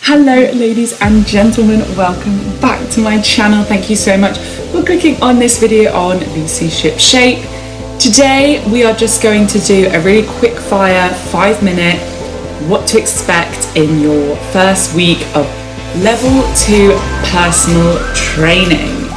Hello ladies and gentlemen, welcome back to my channel. Thank you so much for clicking on this video on the C-ship shape. Today we are just going to do a really quick fire 5-minute what to expect in your first week of level 2 personal training.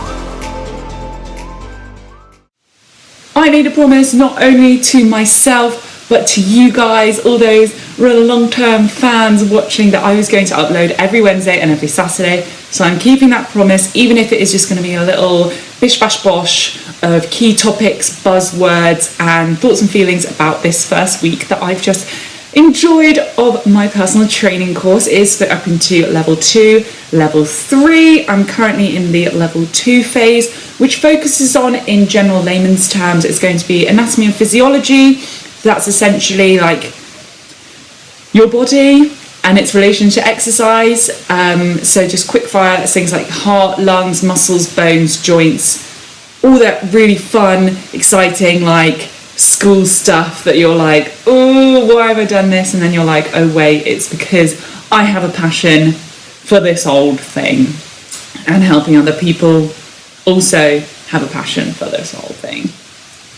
I made a promise not only to myself but to you guys, all those real long-term fans watching, that I was going to upload every Wednesday and every Saturday. So I'm keeping that promise, even if it is just going to be a little bish bash bosh of key topics, buzzwords and thoughts and feelings about this first week that I've just enjoyed of my personal training course. It is split up into level 2, level 3. I'm currently in the level 2 phase, which focuses on, in general layman's terms, it's going to be anatomy and physiology. That's essentially like your body and its relation to exercise. So just quick fire things like heart, lungs, muscles, bones, joints, all that really fun, exciting, like school stuff that you're like, oh, why have I done this? And then you're like, oh wait, it's because I have a passion for this old thing, and helping other people also have a passion for this old thing.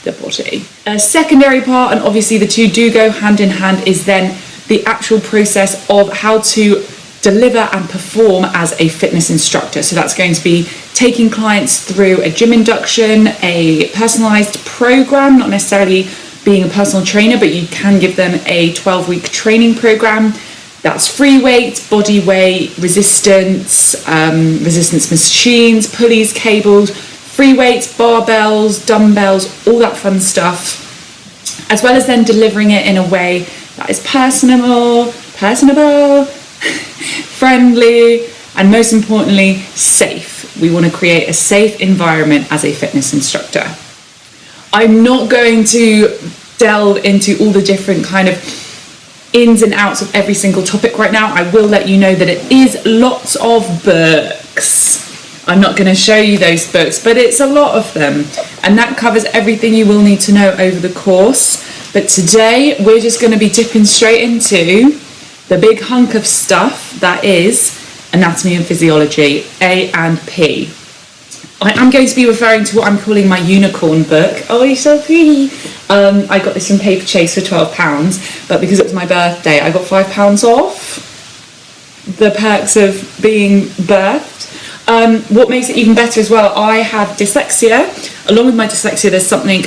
The body. A secondary part, and obviously the two do go hand in hand, is then the actual process of how to deliver and perform as a fitness instructor. So that's going to be taking clients through a gym induction, a personalized program, not necessarily being a personal trainer, but you can give them a 12-week training program. That's free weights, body weight, resistance, resistance machines, pulleys, cables, free weights, barbells, dumbbells, all that fun stuff, as well as then delivering it in a way that is personable, friendly, and most importantly, safe. We want to create a safe environment as a fitness instructor. I'm not going to delve into all the different kind of ins and outs of every single topic right now. I will let you know that it is lots of books. I'm not going to show you those books, but it's a lot of them, and that covers everything you will need to know over the course. But today we're just going to be dipping straight into the big hunk of stuff that is anatomy and physiology, A and P. I am going to be referring to what I'm calling my unicorn book. Oh, it's so pretty. I got this from Paper Chase for £12, but because it was my birthday, I got £5 off. The perks of being birthed. What makes it even better as well, I have dyslexia. Along with my dyslexia, there's something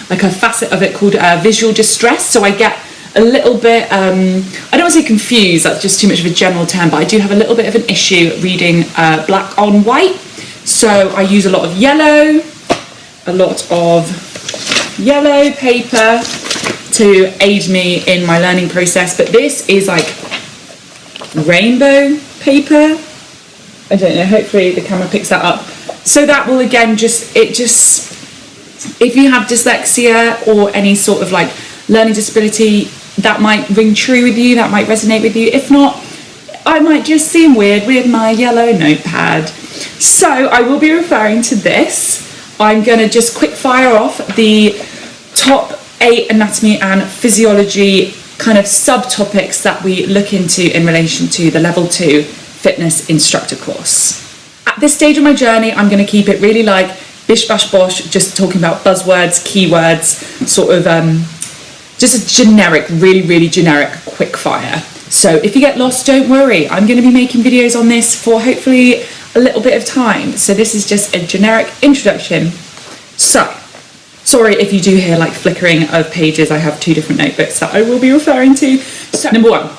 like a facet of it called visual distress. So I get a little bit, I don't want to say confused, that's just too much of a general term, but I do have a little bit of an issue reading black on white. So I use a lot of yellow paper to aid me in my learning process. But this is like rainbow paper. I don't know, hopefully the camera picks that up. So that will again if you have dyslexia or any sort of like learning disability, that might ring true with you, that might resonate with you. If not, I might just seem weird with my yellow notepad. So I will be referring to this. I'm going to just quick fire off the top 8 anatomy and physiology kind of subtopics that we look into in relation to the level 2 fitness instructor course. At this stage of my journey, I'm going to keep it really like bish bash bosh, just talking about buzzwords, keywords, sort of just a generic, really generic quick fire. So if you get lost, don't worry. I'm going to be making videos on this for hopefully a little bit of time. So this is just a generic introduction. So, sorry if you do hear like flickering of pages. I have 2 different notebooks that I will be referring to. So number 1.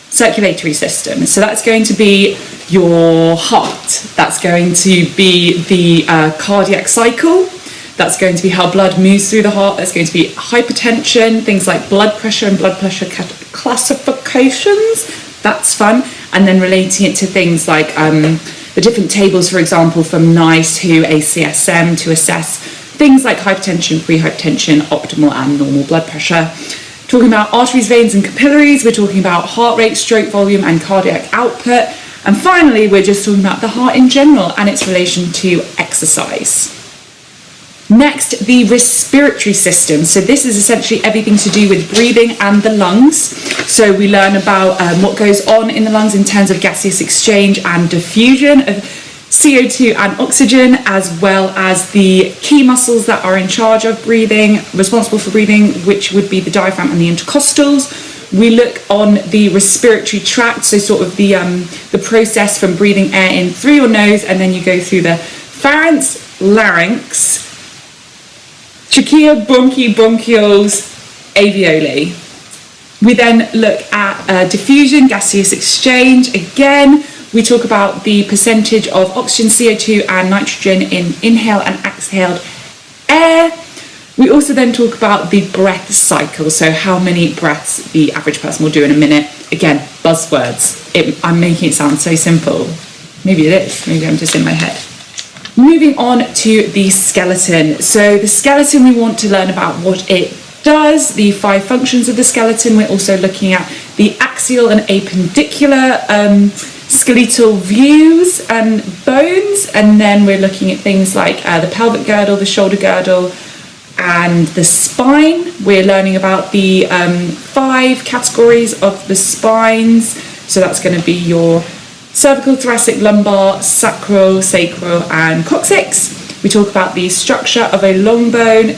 Circulatory system. So that's going to be your heart. That's going to be the cardiac cycle. That's going to be how blood moves through the heart. That's going to be hypertension, things like blood pressure and blood pressure classifications. That's fun. And then relating it to things like the different tables, for example, from NICE to ACSM to assess things like hypertension, prehypertension, optimal and normal blood pressure. Talking about arteries, veins and capillaries, we're talking about heart rate, stroke volume and cardiac output. And finally, we're just talking about the heart in general and its relation to exercise. Next, the respiratory system. So this is essentially everything to do with breathing and the lungs. So we learn about what goes on in the lungs in terms of gaseous exchange and diffusion of CO2 and oxygen, as well as the key muscles that are in charge of breathing, responsible for breathing, which would be the diaphragm and the intercostals. We look on the respiratory tract, so sort of the process from breathing air in through your nose, and then you go through the pharynx, larynx, trachea, bronchi, bronchioles, alveoli. We then look at diffusion, gaseous exchange. Again, we talk about the percentage of oxygen, CO2 and nitrogen in inhaled and exhaled air. We also then talk about the breath cycle, so how many breaths the average person will do in a minute. Again, buzzwords. I'm making it sound so simple. Maybe it is, maybe I'm just in my head. Moving on to the skeleton. So the skeleton, we want to learn about what it does, the 5 functions of the skeleton. We're also looking at the axial and appendicular skeletal views and bones, and then we're looking at things like the pelvic girdle, the shoulder girdle, and the spine. We're learning about the 5 categories of the spines. So that's going to be your cervical, thoracic, lumbar, sacral, and coccyx. We talk about the structure of a long bone.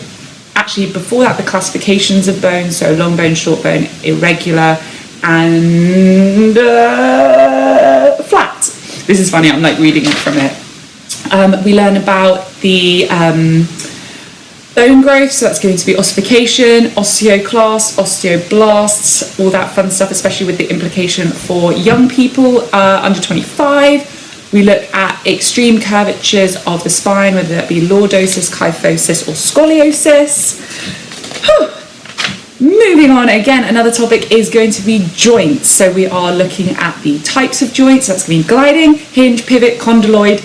Actually, before that, the classifications of bones. So long bone, short bone, irregular, and flat. This is funny, I'm like reading it from it. We learn about the bone growth, so that's going to be ossification, osteoclasts, osteoblasts, all that fun stuff, especially with the implication for young people under 25. We look at extreme curvatures of the spine, whether that be lordosis, kyphosis, or scoliosis. Moving on, again, another topic is going to be joints. So we are looking at the types of joints. So that's going to be gliding, hinge, pivot, condyloid,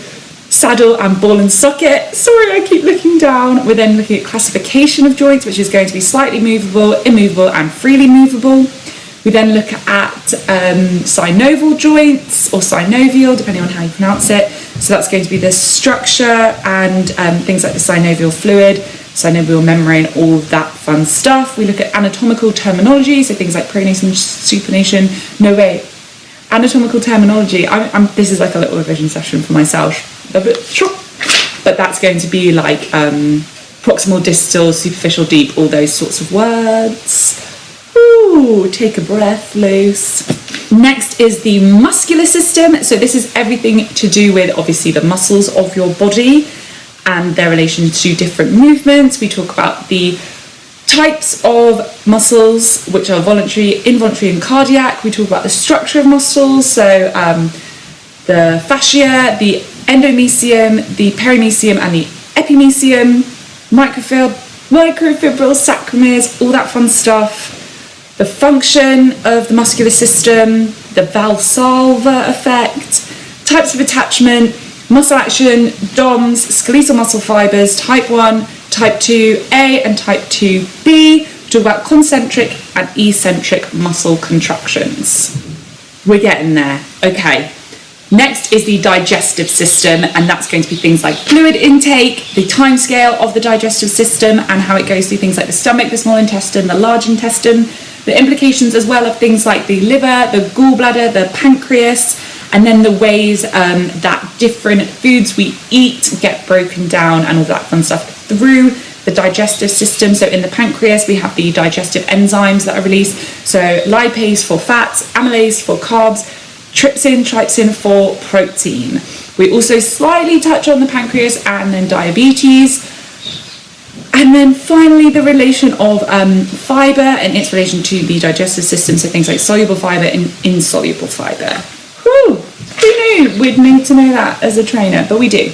saddle, and ball and socket. Sorry, I keep looking down. We're then looking at classification of joints, which is going to be slightly movable, immovable, and freely movable. We then look at synovial joints, or synovial, depending on how you pronounce it. So that's going to be the structure and things like the synovial fluid, synovial membrane, all that fun stuff. We look at anatomical terminology, so things like pronation, supination. No way. Anatomical terminology. This is like a little revision session for myself. A bit short, but that's going to be like proximal, distal, superficial, deep, all those sorts of words. Ooh, take a breath, loose. Next is the muscular system. So this is everything to do with obviously the muscles of your body and their relation to different movements. We talk about the types of muscles, which are voluntary, involuntary, and cardiac. We talk about the structure of muscles, so the fascia, the endomysium, the perimysium, and the epimysium, microfibrils, sacromeres, all that fun stuff. The function of the muscular system, the Valsalva effect, types of attachment, muscle action, DOMS, skeletal muscle fibers, type 1, type 2A, and type 2B. We talk about concentric and eccentric muscle contractions. We're getting there. Okay. Next is the digestive system, and that's going to be things like fluid intake, the time scale of the digestive system and how it goes through things like the stomach, the small intestine, the large intestine, the implications as well of things like the liver, the gallbladder, the pancreas, and then the ways that different foods we eat get broken down and all that fun stuff through the digestive system. So in the pancreas, we have the digestive enzymes that are released. So lipase for fats, amylase for carbs, trypsin for protein. We also slightly touch on the pancreas and then diabetes. And then finally, the relation of fibre and its relation to the digestive system, so things like soluble fibre and insoluble fibre. Whew, who knew we'd need to know that as a trainer, but we do.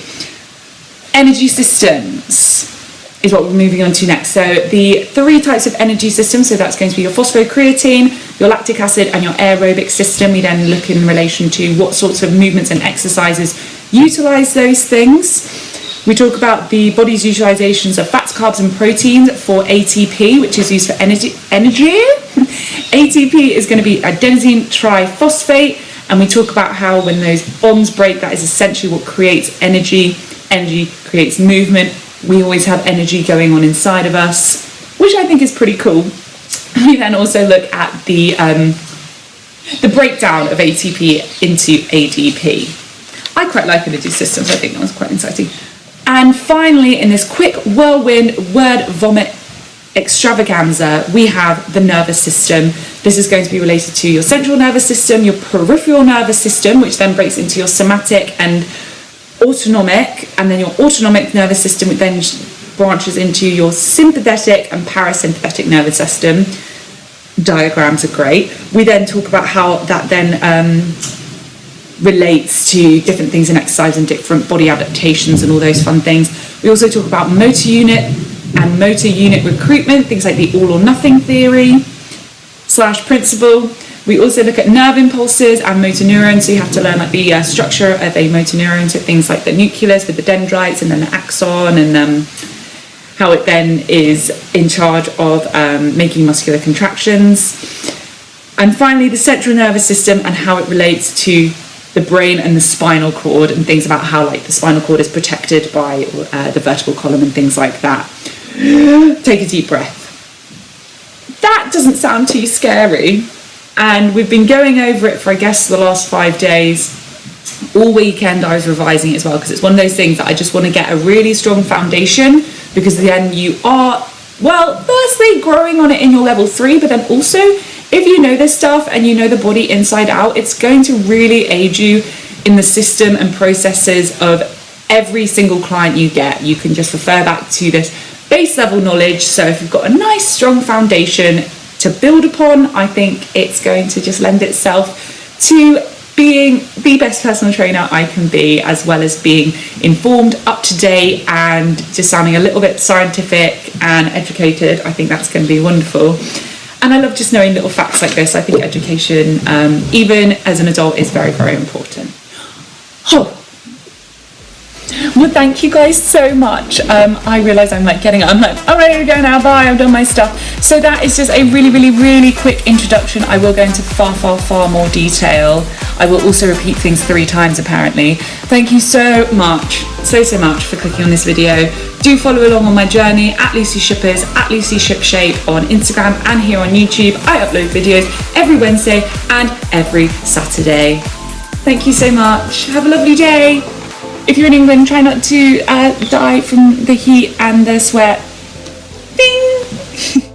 Energy systems is what we're moving on to next. So the 3 types of energy systems, so that's going to be your phosphocreatine, your lactic acid, and your aerobic system. We then look in relation to what sorts of movements and exercises utilise those things. We talk about the body's utilizations of fats, carbs, and proteins for ATP, which is used for energy. ATP is going to be adenosine triphosphate, and we talk about how when those bonds break, that is essentially what creates energy. Energy creates movement. We always have energy going on inside of us, which I think is pretty cool. We then also look at the breakdown of ATP into ADP. I quite like energy systems. I think that was quite exciting. And finally, in this quick whirlwind word vomit extravaganza, we have the nervous system. This is going to be related to your central nervous system, your peripheral nervous system, which then breaks into your somatic and autonomic, and then your autonomic nervous system, which then branches into your sympathetic and parasympathetic nervous system. Diagrams are great. We then talk about how that then relates to different things in exercise and different body adaptations and all those fun things. We also talk about motor unit and motor unit recruitment, things like the all or nothing theory / principle. We also look at nerve impulses and motor neurons, so you have to learn like the structure of a motor neuron, so things like the nucleus with the dendrites and then the axon, and how it then is in charge of making muscular contractions. And finally, the central nervous system and how it relates to the brain and the spinal cord, and things about how like the spinal cord is protected by the vertebral column and things like that. Take a deep breath. That doesn't sound too scary. And we've been going over it for, I guess, the last 5 days. All weekend I was revising it as well, because it's one of those things that I just want to get a really strong foundation, because then you are, well, firstly growing on it in your level 3, but then also if you know this stuff and you know the body inside out, it's going to really aid you in the system and processes of every single client you get. You can just refer back to this base level knowledge. So if you've got a nice strong foundation to build upon, I think it's going to just lend itself to being the best personal trainer I can be, as well as being informed, up to date, and just sounding a little bit scientific and educated. I think that's going to be wonderful. And I love just knowing little facts like this. I think education, even as an adult, is very, very important. Oh. Well, thank you guys so much. I realise I'm like I'm ready to go now, bye, I've done my stuff. So that is just a really, really, really quick introduction. I will go into far, far, far more detail. I will also repeat things 3 times apparently. Thank you so much, so much for clicking on this video. Do follow along on my journey at Lucy Shippers, at Lucy Shipshape on Instagram and here on YouTube. I upload videos every Wednesday and every Saturday. Thank you so much. Have a lovely day. If you're in England, try not to die from the heat and the sweat. Bing!